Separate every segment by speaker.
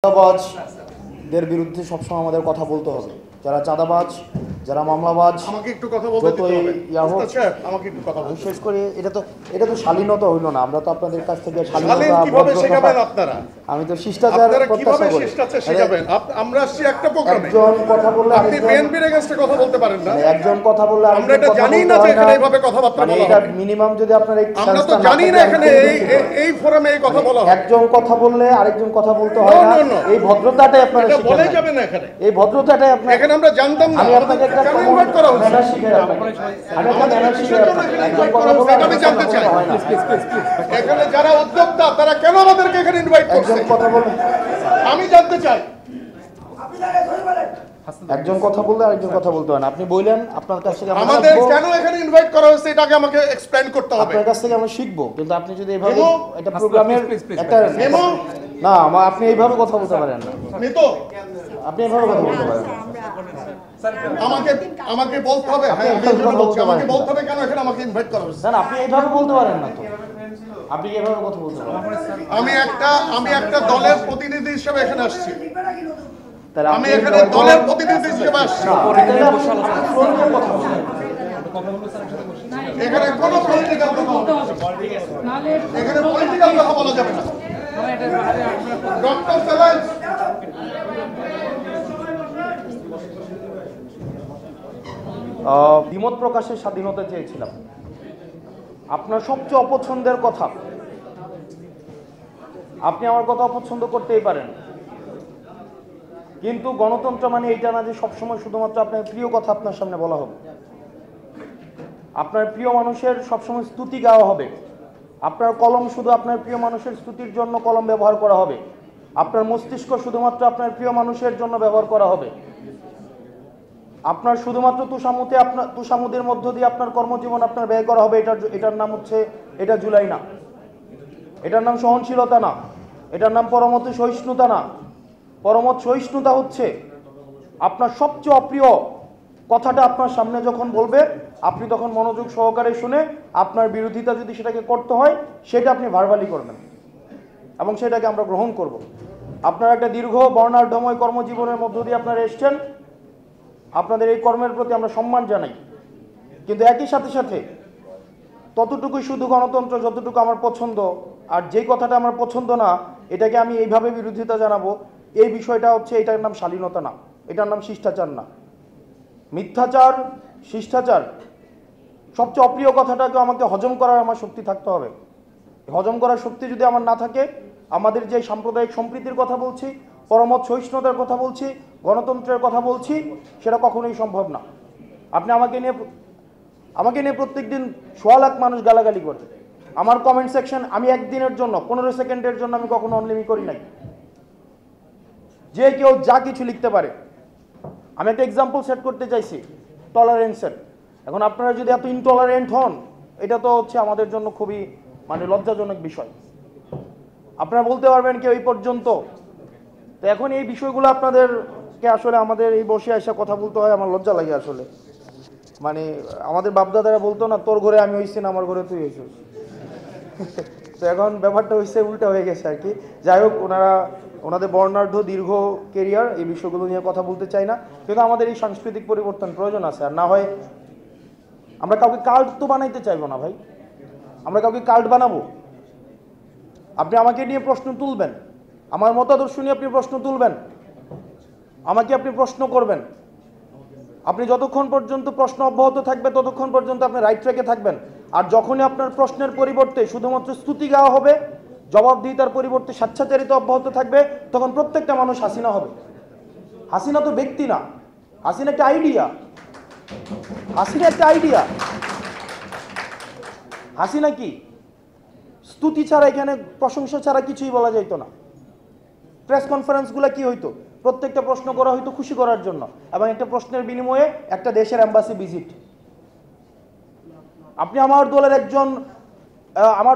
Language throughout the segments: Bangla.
Speaker 1: চাঁদাবাজদের বিরুদ্ধে সবসময় আমাদের কথা বলতে হবে। যারা চাঁদাবাজ, যারা মামলাবাজ,
Speaker 2: আমাকে একটু কথা বলতে দিতে হবে। আমাকে একটু কথা বলতে
Speaker 1: শেষ করে এটা তো শালীনতা হইল না। আমরা তো আপনাদের কাছ থেকে
Speaker 2: শালীন কিভাবে শেখাবেন আপনারা?
Speaker 1: আমি তো শিষ্টাচার প্রত্যাশা করি।
Speaker 2: শিষ্টাচার শেখাবেন? আমরা আসছি একটা প্রোগ্রামে।
Speaker 1: একজন কথা বললে
Speaker 2: আপনি বিএনপির এগেইনস্টে কথা বলতে পারেন না।
Speaker 1: একজন কথা বললে
Speaker 2: আমরা এটা জানি না যে এখানে এইভাবে কথাবার্তা বলা
Speaker 1: এটা মিনিমাম যদি আপনারা
Speaker 2: আমরা তো জানি না এখানে এই ফোরামে এই কথা বলা হয়।
Speaker 1: একজন কথা বললে আরেকজন কথা বলতে হয় না। এই ভদ্রতাটাই আপনারা শিখেন।
Speaker 2: বলে যাবেন না এখানে।
Speaker 1: এই ভদ্রতাটাই আপনারা
Speaker 2: এখানে আমরা জানতাম না।
Speaker 1: আমি আপনাকে একটা
Speaker 2: ইনভাইট করা হচ্ছে।
Speaker 1: ম্যানার শিখাই আপনাকে। আমি একটা ম্যানার শিখাই আপনাকে। একজন কথা বললে
Speaker 2: আমি জানতে চাই। এখানে যারা উদ্যোক্তা তারা কেন আমাদেরকে এখানে ইনভাইট করছে?
Speaker 1: একজন কথা বললে
Speaker 2: আমি জানতে চাই।
Speaker 1: একজন কথা বললে আরেকজন কথা বলতে হয় না। আপনি বললেন আপনার কাছ থেকে
Speaker 2: আমাদের কেন এখানে ইনভাইট করা হয়েছে এটাকে আমাকে এক্সপ্লেইন করতে হবে।
Speaker 1: আপনার কাছ থেকে আমরা শিখবো, কিন্তু আপনি যদি এইভাবে এটা প্রোগ্রামের একটা না আপনি এইভাবে কথা বলতে পারেন না। আপনি এইভাবে কথা বলতে পারেন না।
Speaker 2: আমাকে বলতে হবে। হ্যাঁ, আমাকে বলতে হবে কেন এখানে আমাকে ইনভাইট করা হয়েছে।
Speaker 1: না আপনি এইভাবে বলতে পারেন না তো। আপনি এইভাবে কথা বলতে পারেন।
Speaker 2: আমি একটা দলের প্রতিনিধি হিসেবে এখানে আসছি।
Speaker 1: তাহলে
Speaker 2: আমি এখানে দলের প্রতিনিধি হিসেবে আসছি। এখানে কোনো পলিটিক্যাল কথা বলা যাবে না। এখানে পলিটিক্যাল কথা বলা যাবে না। ডক্টর সেলেন্স
Speaker 1: দ্বিমত প্রকাশের স্বাধীনতা চেয়েছিলাম। আপনার সবচেয়ে অপছন্দের কথা, আপনি আমার কথা অপছন্দ করতেই পারেন, কিন্তু গণতন্ত্র মানে এইটা না যে সবসময় শুধুমাত্র আপনার প্রিয় কথা আপনার সামনে বলা হবে। আপনার প্রিয় মানুষের সবসময় স্তুতি গাওয়া হবে। আপনার কলম শুধু আপনার প্রিয় মানুষের স্তুতির জন্য কলম ব্যবহার করা হবে। আপনার মস্তিষ্ক শুধুমাত্র আপনার প্রিয় মানুষের জন্য ব্যবহার করা হবে। আপনার শুধুমাত্র তুষামুদের মধ্য দিয়ে আপনার কর্মজীবন আপনার ব্যয় করা হবে। এটার নাম হচ্ছে এটা জুলাই না, এটার নাম সহনশীলতা না, এটার নাম পরমত সহিষ্ণুতা না। পরমত সহিষ্ণুতা হচ্ছে আপনার সবচেয়ে অপ্রিয় কথাটা আপনার সামনে যখন বলবে আপনি তখন মনোযোগ সহকারে শুনে আপনার বিরোধিতা যদি সেটাকে করতে হয় সেটা আপনি ভার্বালি করবেন এবং সেটাকে আমরা গ্রহণ করব। আপনার একটা দীর্ঘ বর্ণাঢ্যময় কর্মজীবনের মধ্য দিয়ে আপনারা এসছেন। আপনাদের এই কর্মের প্রতি আমরা সম্মান জানাই, কিন্তু একই সাথে সাথে ততটুকুই শুধু গণতন্ত্র যতটুকু আমার পছন্দ, আর যেই কথাটা আমার পছন্দ না এটাকে আমি এইভাবে বিরোধিতা জানাবো, এই বিষয়টা হচ্ছে এটার নাম শালীনতা না, এটার নাম শিষ্টাচার না। মিথ্যাচার, শিষ্টাচার, সবচেয়ে অপ্রিয় কথাটাকে আমাকে হজম করার আমার শক্তি থাকতে হবে। হজম করার শক্তি যদি আমার না থাকে, আমাদের যে সাম্প্রদায়িক সম্প্রীতির কথা বলছি, পরমত সহিষ্ণুতার কথা বলছি, গণতন্ত্রের কথা বলছি, সেটা কখনোই সম্ভব না। আপনি আমাকে নিয়ে প্রত্যেক দিন 1.5 লাখ মানুষ গালাগালি করে। আমার কমেন্ট সেকশন আমি একদিনের জন্য 15 সেকেন্ডের জন্য আমি কখনো অনলিমিট করি নাই। যে কেউ যা কিছু লিখতে পারে। আমি একটা এক্সাম্পল সেট করতে চাইছি টলারেন্সের। এখন আপনারা যদি এত ইনটলারেন্ট হন, এটা তো হচ্ছে আমাদের জন্য খুবই লজ্জাজনক বিষয়। আপনারা বলতে পারবেন কি ওই পর্যন্ত। তো এখন এই বিষয়গুলো আপনাদেরকে আসলে আমাদের এই বসে এসে কথা বলতে হয়, আমার লজ্জা লাগে আসলে। আমাদের বাপদাদারা বলতো না, তোর ঘরে আমি হইছি না আমার ঘরে তুই হইছিস। তো এখন ব্যাপারটা হয়েছে উল্টা হয়ে গেছে আর কি। যাই হোক, ওনাদের বর্ণাঢ্য দীর্ঘ কেরিয়ার, এই বিষয়গুলো নিয়ে কথা বলতে চাই না, কিন্তু আমাদের এই সাংস্কৃতিক পরিবর্তন প্রয়োজন আছে। আর না হয় আমরা কাউকে কাল্ট তো বানাইতে চাইবো না ভাই, আমরা কাউকে কাল্ট বানাবো? আপনি আমাকে নিয়ে প্রশ্ন তুলবেন, আমার মতাদর্শ নিয়ে আপনি প্রশ্ন তুলবেন, আমাকে আপনি প্রশ্ন করবেন। আপনি যতক্ষণ পর্যন্ত প্রশ্ন অব্যাহত থাকবে ততক্ষণ পর্যন্ত আপনি রাইট ট্র্যাকে থাকবেন। আর যখনই আপনার প্রশ্নের পরিবর্তে শুধুমাত্র স্তুতি গাওয়া হবে, জবাবদিহিতার পরিবর্তে স্বেচ্ছাচারিতা অব্যাহত থাকবে, তখন প্রত্যেকটা মানুষ হাসিনা হবে। হাসিনা তো ব্যক্তি না, হাসিনা একটা আইডিয়া। হাসিনা একটা আইডিয়া। হাসিনা কি স্তুতি ছাড়া, এখানে প্রশংসা ছাড়া কিছুই বলা যাইতো না। প্রেস কনফারেন্সগুলো কি হইতো? প্রত্যেকটা প্রশ্ন করা হইতো খুশি করার জন্য, এবং একটা প্রশ্নের বিনিময়ে একটা দেশের এম্বাসি ভিজিট। আপনি আমার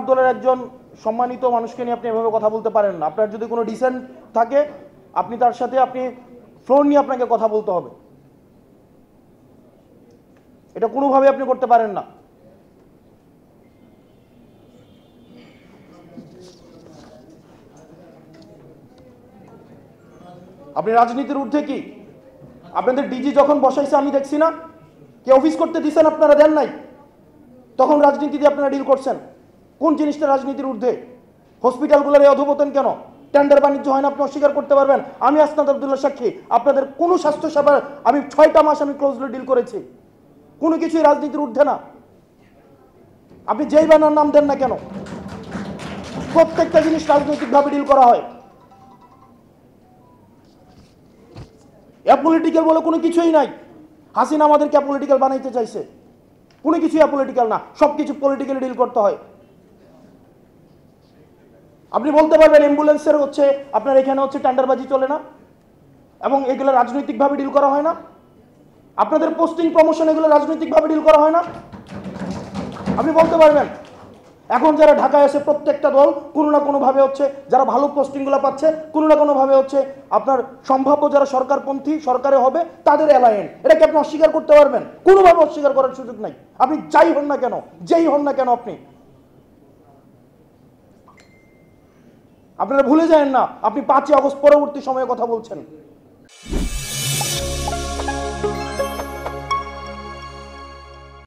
Speaker 1: দলের একজন সম্মানিত মানুষকে নিয়ে আপনি এভাবে কথা বলতে পারেন না। আপনার যদি কোনো ডিসেন্ট থাকে, আপনি তার সাথে ফ্লোর নিয়ে আপনাকে কথা বলতে হবে। এটা কোনোভাবে আপনি করতে পারেন না। আপনি রাজনীতির ঊর্ধ্বে কি? আপনাদের ডিজি যখন বসাইছে আমি দেখছি না, কে অফিস করতে দিচ্ছেন আপনারা দেন নাই, তখন রাজনীতি দিয়ে আপনারা ডিল করছেন। কোন জিনিসটা রাজনীতির ঊর্ধ্বে? হসপিটালগুলোর এই অধপতন কেন? টেন্ডার বাণিজ্য হয় না, আপনি অস্বীকার করতে পারবেন। আমি আসনাদ আব্দুল্লাহ সাক্ষী, আপনাদের কোনো স্বাস্থ্যসেবা আমি 6টা মাস আমি ক্লোজলি ডিল করেছি, কোনো কিছুই রাজনীতির ঊর্ধ্বে না। আপনি যেই বানার নাম দেন না কেন, প্রত্যেকটা জিনিস রাজনৈতিকভাবে ডিল করা হয়। অ্যাপলিটিক্যাল বলে কোনো কিছুই নাই। হাসিনা আমাদেরকে অ্যাপলিটিক্যাল বানাইতে চাইছে, কোনো কিছুই অ্যাপলিটিক্যাল না, সব কিছু পলিটিক্যালি ডিল করতে হয়। আপনি বলতে পারবেন অ্যাম্বুলেন্সের হচ্ছে আপনার এখানে হচ্ছে টেন্ডারবাজি চলে না এবং এগুলো রাজনৈতিকভাবে ডিল করা হয় না? আপনাদের পোস্টিং প্রমোশন এগুলো রাজনৈতিকভাবে ডিল করা হয় না? আপনি বলতে পারবেন? এখন যারা ঢাকায় আছে প্রত্যেকটা দল কোনো না কোনোভাবে হচ্ছে, যারা ভালো পোস্টিংগুলো পাচ্ছে কোনো না কোনোভাবে হচ্ছে আপনার সম্ভাব্য যারা সরকারপন্থী সরকারে হবে তাদের অ্যালায়েন্ট, এটাকে আপনি অস্বীকার করতে পারবেন? কোনোভাবে অস্বীকার করার সুযোগ নাই। আপনি যাই হন না কেন, যেই হন না কেন, আপনারা ভুলে যায়েন না আপনি 5ই আগস্ট পরবর্তী সময়ে কথা বলছেন।